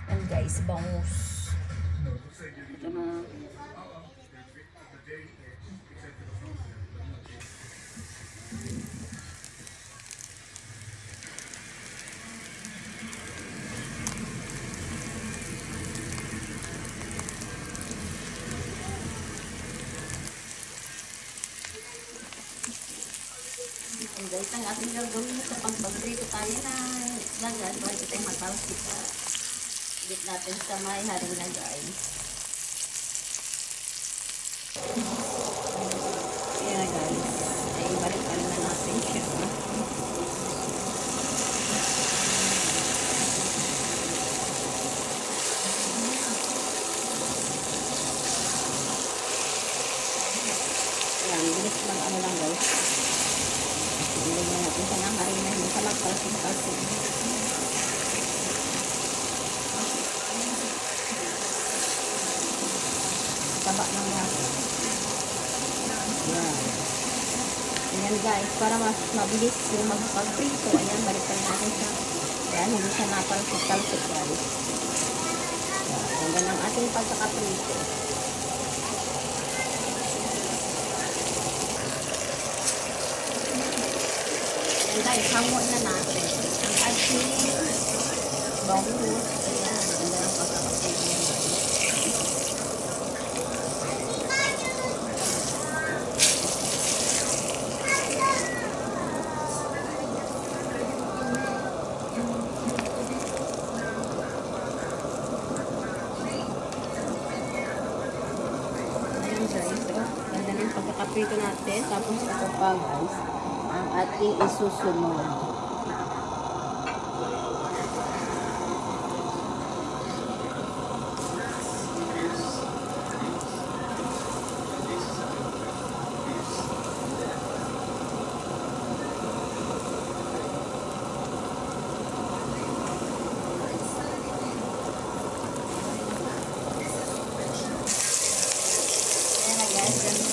Yan guys, bangus. Ito na. And guys, ang ating gagawin sa pagbagrito tayo na lagad, bago tayo matalsik pa. Higit natin sa may harina guys. Ayan na guys. Ay, balik-balik na natin siya. Ayan, bilis lang ano lang guys. Ilagyan natin sa ng harina, hindi sa magtalsik-talsik. Taba ng lasa. Ayan. Ayan guys, para mas mabilis yung magpag-prito. Ayan, balikan natin siya. Ayan, hindi siya natalsik-talsik guys. Ayan, ganda ng ating pagkakaprito. Ayan guys, hangon na natin. Ang ating bangus. Ayan, ganda ng pagkakaprito. Ganda ng pagkakaprito natin. Tapos ito pa guys, ang ating isusunod.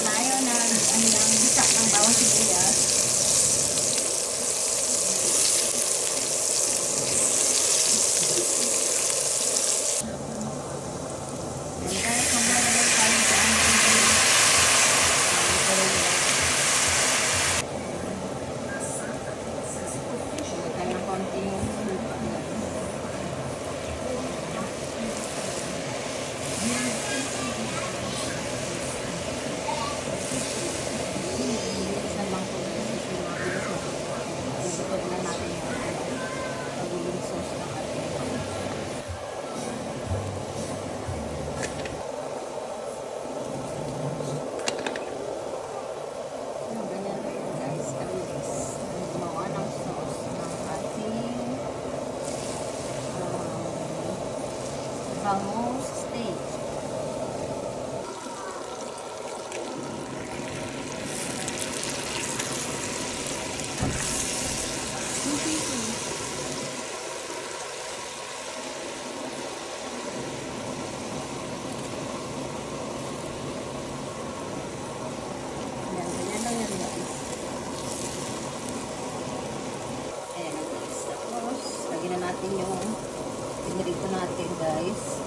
Tayo na ang isa ng bawang sibuyas. And guys, maglalagay tayo sa ng konting bangus steak. Ganyan lang yan guys. Ayan na guys. Tapos, lagyan na natin yung pinirito natin guys.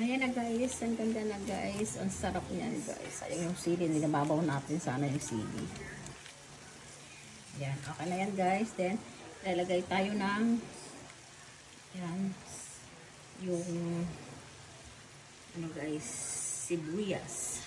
Ayan na guys, ang ganda na guys. Ang sarap niyan guys. Ayun yung sili, ninababaw natin sana yung sili. Ayan, okay na yan guys. Then, lalagay tayo ng ayan, yung ano guys, sibuyas.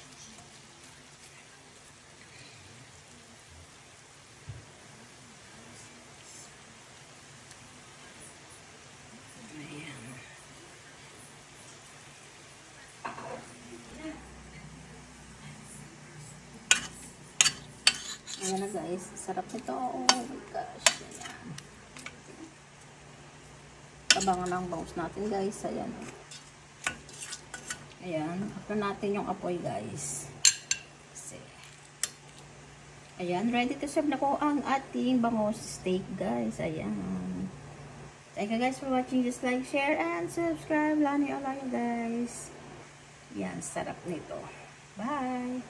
Ayan na guys, sarap nito. Oh my gosh. Ayan. Tabangan ng bangus natin guys. Ayan. Ayan. After natin yung apoy guys. Ayan, ready to serve na po ang ating bangus steak, guys. Ayan. Thank you guys for watching. Just like, share, and subscribe. Lani, guys. Yan, sarap nito. Bye!